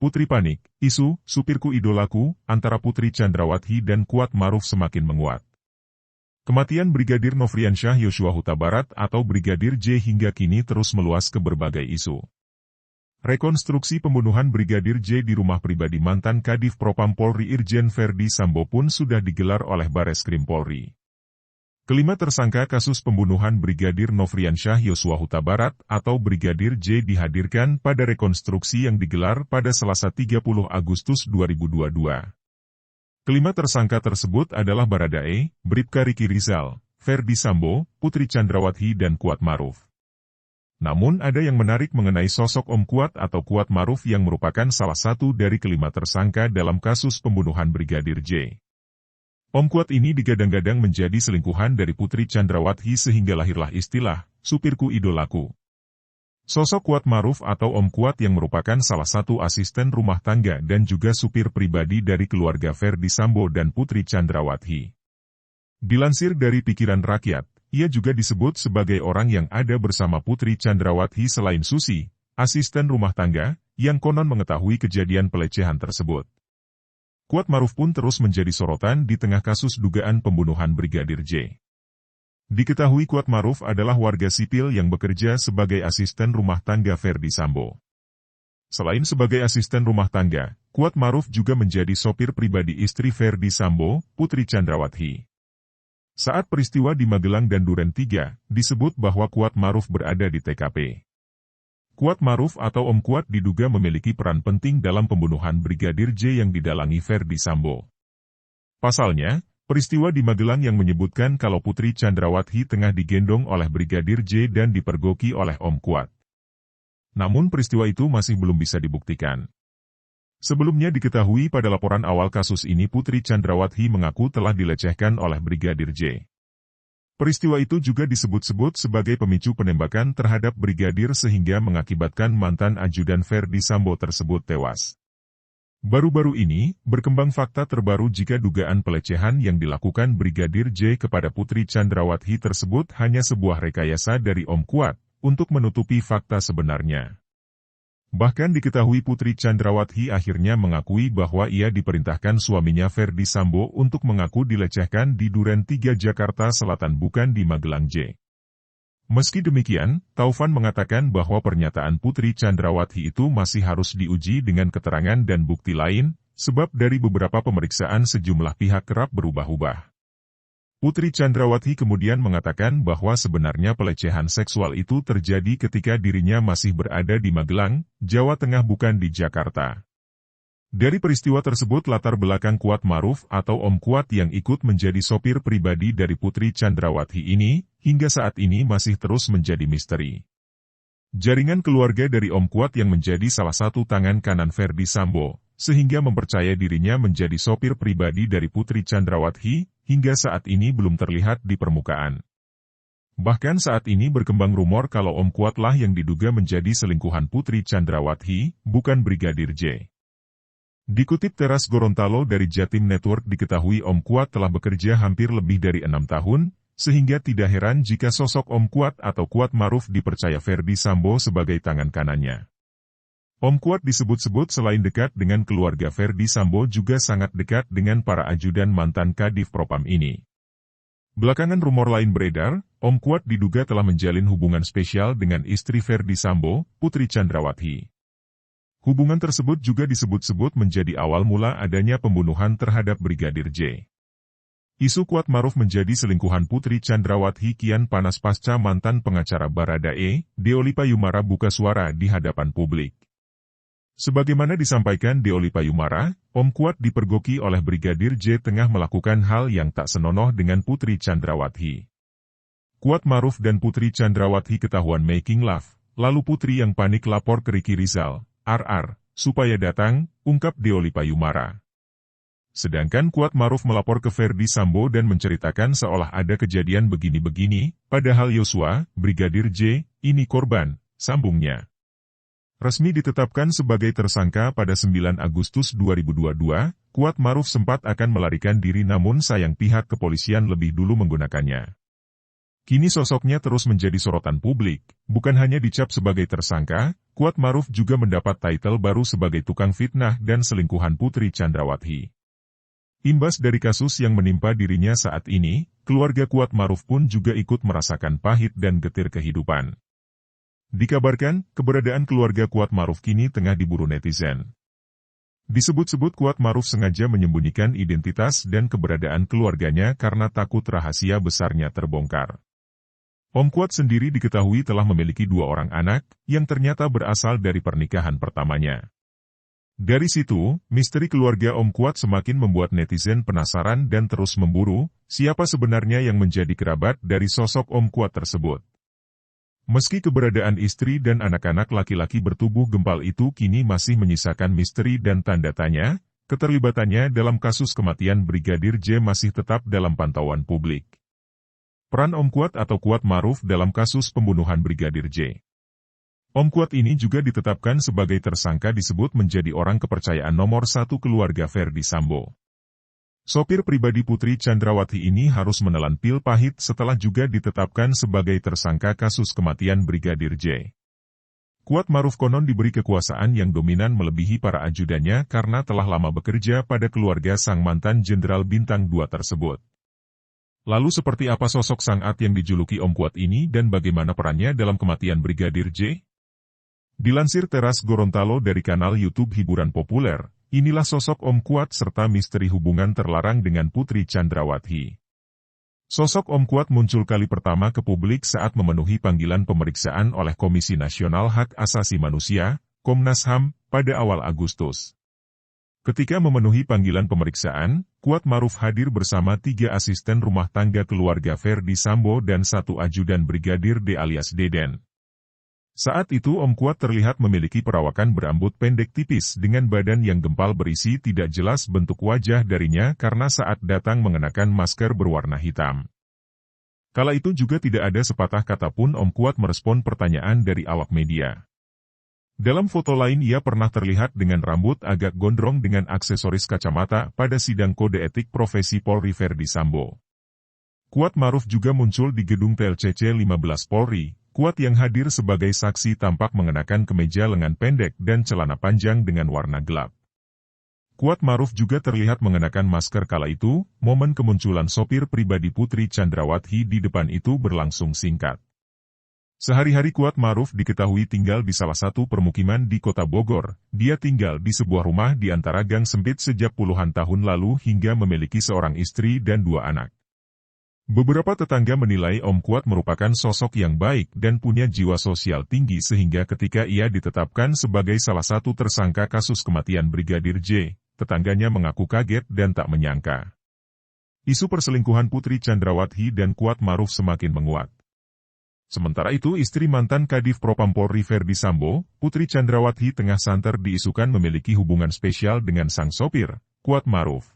Putri panik, isu, supirku idolaku, antara Putri Chandrawati dan Kuat Maruf semakin menguat. Kematian Brigadir Nofriansyah Yosua Huta Barat atau Brigadir J hingga kini terus meluas ke berbagai isu. Rekonstruksi pembunuhan Brigadir J di rumah pribadi mantan Kadif Propam Polri Irjen Verdi Sambo pun sudah digelar oleh Bareskrim Polri. Kelima tersangka kasus pembunuhan Brigadir Nofriansyah Yosua Huta Barat atau Brigadir J dihadirkan pada rekonstruksi yang digelar pada Selasa 30 Agustus 2022. Kelima tersangka tersebut adalah Baradae, Bribka Riki Rizal, Verdi Sambo, Putri Chandrawati dan Kuat Maruf. Namun ada yang menarik mengenai sosok Om Kuat atau Kuat Maruf yang merupakan salah satu dari kelima tersangka dalam kasus pembunuhan Brigadir J. Om Kuat ini digadang-gadang menjadi selingkuhan dari Putri Chandrawati sehingga lahirlah istilah, supirku idolaku. Sosok Kuat Maruf atau Om Kuat yang merupakan salah satu asisten rumah tangga dan juga supir pribadi dari keluarga Verdi Sambo dan Putri Chandrawati. Dilansir dari Pikiran Rakyat, ia juga disebut sebagai orang yang ada bersama Putri Chandrawati selain Susi, asisten rumah tangga, yang konon mengetahui kejadian pelecehan tersebut. Kuat Maruf pun terus menjadi sorotan di tengah kasus dugaan pembunuhan Brigadir J. Diketahui Kuat Maruf adalah warga sipil yang bekerja sebagai asisten rumah tangga Verdi Sambo. Selain sebagai asisten rumah tangga, Kuat Maruf juga menjadi sopir pribadi istri Verdi Sambo, Putri Chandrawati. Saat peristiwa di Magelang dan Duren 3, disebut bahwa Kuat Maruf berada di TKP. Kuat Maruf atau Om Kuat diduga memiliki peran penting dalam pembunuhan Brigadir J yang didalangi Verdi Sambo. Pasalnya, peristiwa di Magelang yang menyebutkan kalau Putri Chandrawati tengah digendong oleh Brigadir J dan dipergoki oleh Om Kuat. Namun peristiwa itu masih belum bisa dibuktikan. Sebelumnya diketahui pada laporan awal kasus ini Putri Chandrawati mengaku telah dilecehkan oleh Brigadir J. Peristiwa itu juga disebut-sebut sebagai pemicu penembakan terhadap Brigadir sehingga mengakibatkan mantan ajudan Verdi Sambo tersebut tewas. Baru-baru ini, berkembang fakta terbaru jika dugaan pelecehan yang dilakukan Brigadir J kepada Putri Chandrawati tersebut hanya sebuah rekayasa dari Om Kuat, untuk menutupi fakta sebenarnya. Bahkan diketahui Putri Chandrawati akhirnya mengakui bahwa ia diperintahkan suaminya Verdi Sambo untuk mengaku dilecehkan di Duren 3 Jakarta Selatan bukan di Magelang J. Meski demikian, Taufan mengatakan bahwa pernyataan Putri Chandrawati itu masih harus diuji dengan keterangan dan bukti lain, sebab dari beberapa pemeriksaan sejumlah pihak kerap berubah-ubah. Putri Chandrawati kemudian mengatakan bahwa sebenarnya pelecehan seksual itu terjadi ketika dirinya masih berada di Magelang, Jawa Tengah bukan di Jakarta. Dari peristiwa tersebut latar belakang Kuat Maruf atau Om Kuat yang ikut menjadi sopir pribadi dari Putri Chandrawati ini, hingga saat ini masih terus menjadi misteri. Jaringan keluarga dari Om Kuat yang menjadi salah satu tangan kanan Verdi Sambo, sehingga mempercaya dirinya menjadi sopir pribadi dari Putri Chandrawati, hingga saat ini belum terlihat di permukaan. Bahkan saat ini berkembang rumor kalau Om Kuatlah yang diduga menjadi selingkuhan Putri Chandrawati, bukan Brigadir J. Dikutip Teras Gorontalo dari Jatim Network diketahui Om Kuat telah bekerja hampir lebih dari 6 tahun, sehingga tidak heran jika sosok Om Kuat atau Kuat Maruf dipercaya Verdi Sambo sebagai tangan kanannya. Om Kuat disebut-sebut selain dekat dengan keluarga Verdi Sambo juga sangat dekat dengan para ajudan mantan Kadif Propam ini. Belakangan rumor lain beredar, Om Kuat diduga telah menjalin hubungan spesial dengan istri Verdi Sambo, Putri Chandrawati. Hubungan tersebut juga disebut-sebut menjadi awal mula adanya pembunuhan terhadap Brigadir J. Isu Kuat Maruf menjadi selingkuhan Putri Chandrawati kian panas pasca mantan pengacara Baradae, Deoli Payumara buka suara di hadapan publik. Sebagaimana disampaikan Deoli Payumara, Om Kuat dipergoki oleh Brigadir J tengah melakukan hal yang tak senonoh dengan Putri Chandrawati. Kuat Maruf dan Putri Chandrawati ketahuan making love, lalu Putri yang panik lapor ke Riki Rizal, RR, supaya datang, ungkap Deoli Payumara. Sedangkan Kuat Maruf melapor ke Verdi Sambo dan menceritakan seolah ada kejadian begini-begini, padahal Yosua, Brigadir J, ini korban, sambungnya. Resmi ditetapkan sebagai tersangka pada 9 Agustus 2022, Kuat Maruf sempat akan melarikan diri namun sayang pihak kepolisian lebih dulu menggunakannya. Kini sosoknya terus menjadi sorotan publik, bukan hanya dicap sebagai tersangka, Kuat Maruf juga mendapat titel baru sebagai tukang fitnah dan selingkuhan Putri Chandrawati. Imbas dari kasus yang menimpa dirinya saat ini, keluarga Kuat Maruf pun juga ikut merasakan pahit dan getir kehidupan. Dikabarkan, keberadaan keluarga Kuat Maruf kini tengah diburu netizen. Disebut-sebut Kuat Maruf sengaja menyembunyikan identitas dan keberadaan keluarganya karena takut rahasia besarnya terbongkar. Om Kuat sendiri diketahui telah memiliki 2 orang anak, yang ternyata berasal dari pernikahan pertamanya. Dari situ, misteri keluarga Om Kuat semakin membuat netizen penasaran dan terus memburu, siapa sebenarnya yang menjadi kerabat dari sosok Om Kuat tersebut. Meski keberadaan istri dan anak-anak laki-laki bertubuh gempal itu kini masih menyisakan misteri dan tanda tanya, keterlibatannya dalam kasus kematian Brigadir J masih tetap dalam pantauan publik. Peran Om Kuat atau Kuat Maruf dalam kasus pembunuhan Brigadir J. Om Kuat ini juga ditetapkan sebagai tersangka disebut menjadi orang kepercayaan nomor 1 keluarga Ferdy Sambo. Sopir pribadi Putri Chandrawati ini harus menelan pil pahit setelah juga ditetapkan sebagai tersangka kasus kematian Brigadir J. Kuat Maruf konon diberi kekuasaan yang dominan melebihi para ajudannya karena telah lama bekerja pada keluarga sang mantan Jenderal Bintang 2 tersebut. Lalu seperti apa sosok Sang At yang dijuluki Om Kuat ini dan bagaimana perannya dalam kematian Brigadir J? Dilansir Teras Gorontalo dari kanal YouTube hiburan populer, inilah sosok Om Kuat serta misteri hubungan terlarang dengan Putri Chandrawati. Sosok Om Kuat muncul kali pertama ke publik saat memenuhi panggilan pemeriksaan oleh Komisi Nasional Hak Asasi Manusia, Komnas HAM, pada awal Agustus. Ketika memenuhi panggilan pemeriksaan, Kuat Maruf hadir bersama 3 asisten rumah tangga keluarga Ferdy Sambo dan 1 ajudan Brigadir D alias Deden. Saat itu Om Kuat terlihat memiliki perawakan berambut pendek tipis dengan badan yang gempal berisi tidak jelas bentuk wajah darinya karena saat datang mengenakan masker berwarna hitam. Kala itu juga tidak ada sepatah kata pun Om Kuat merespon pertanyaan dari awak media. Dalam foto lain ia pernah terlihat dengan rambut agak gondrong dengan aksesoris kacamata pada sidang kode etik profesi Polri Ferdy Sambo. Kuat Maruf juga muncul di gedung TLCC 15 Polri. Kuat yang hadir sebagai saksi tampak mengenakan kemeja lengan pendek dan celana panjang dengan warna gelap. Kuat Maruf juga terlihat mengenakan masker kala itu, momen kemunculan sopir pribadi Putri Chandrawati di depan itu berlangsung singkat. Sehari-hari Kuat Maruf diketahui tinggal di salah satu permukiman di kota Bogor. Dia tinggal di sebuah rumah di antara gang sempit sejak puluhan tahun lalu hingga memiliki seorang istri dan 2 anak. Beberapa tetangga menilai Om Kuat merupakan sosok yang baik dan punya jiwa sosial tinggi sehingga ketika ia ditetapkan sebagai salah satu tersangka kasus kematian Brigadir J, tetangganya mengaku kaget dan tak menyangka. Isu perselingkuhan Putri Chandrawati dan Kuat Maruf semakin menguat. Sementara itu istri mantan Kadif Propam Polri Ferdy Sambo, Putri Chandrawati tengah santer diisukan memiliki hubungan spesial dengan sang sopir, Kuat Maruf.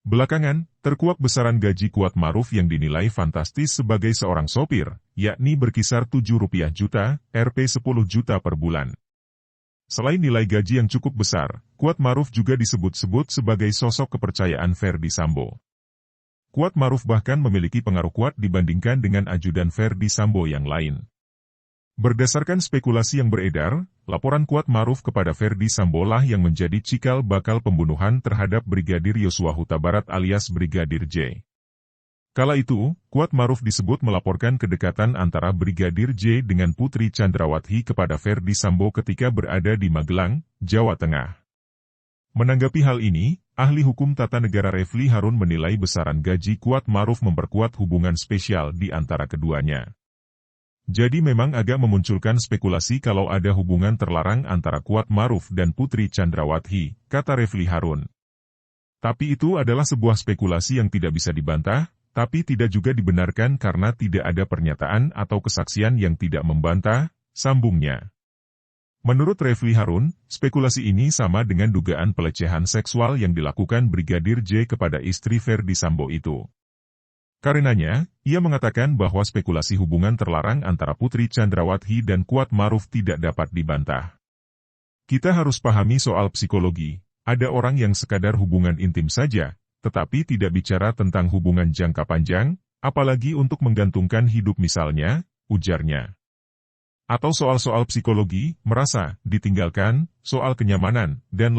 Belakangan, terkuak besaran gaji Kuat Maruf yang dinilai fantastis sebagai seorang sopir, yakni berkisar Rp7 juta, Rp10 juta per bulan. Selain nilai gaji yang cukup besar, Kuat Maruf juga disebut-sebut sebagai sosok kepercayaan Ferdy Sambo. Kuat Maruf bahkan memiliki pengaruh kuat dibandingkan dengan ajudan Ferdy Sambo yang lain. Berdasarkan spekulasi yang beredar, laporan Kuat Maruf kepada Ferdy Sambo lah yang menjadi cikal bakal pembunuhan terhadap Brigadir Yosua Huta Barat alias Brigadir J. Kala itu, Kuat Maruf disebut melaporkan kedekatan antara Brigadir J dengan Putri Chandrawati kepada Ferdy Sambo ketika berada di Magelang, Jawa Tengah. Menanggapi hal ini, ahli hukum tata negara Refli Harun menilai besaran gaji Kuat Maruf memperkuat hubungan spesial di antara keduanya. Jadi memang agak memunculkan spekulasi kalau ada hubungan terlarang antara Kuat Maruf dan Putri Chandrawati, kata Refli Harun. Tapi itu adalah sebuah spekulasi yang tidak bisa dibantah, tapi tidak juga dibenarkan karena tidak ada pernyataan atau kesaksian yang tidak membantah, sambungnya. Menurut Refli Harun, spekulasi ini sama dengan dugaan pelecehan seksual yang dilakukan Brigadir J kepada istri Ferdy Sambo itu. Karenanya, ia mengatakan bahwa spekulasi hubungan terlarang antara Putri Chandrawati dan Kuat Maruf tidak dapat dibantah. Kita harus pahami soal psikologi, ada orang yang sekadar hubungan intim saja, tetapi tidak bicara tentang hubungan jangka panjang, Apalagi untuk menggantungkan hidup misalnya, ujarnya. Atau soal-soal psikologi, merasa ditinggalkan, soal kenyamanan, dan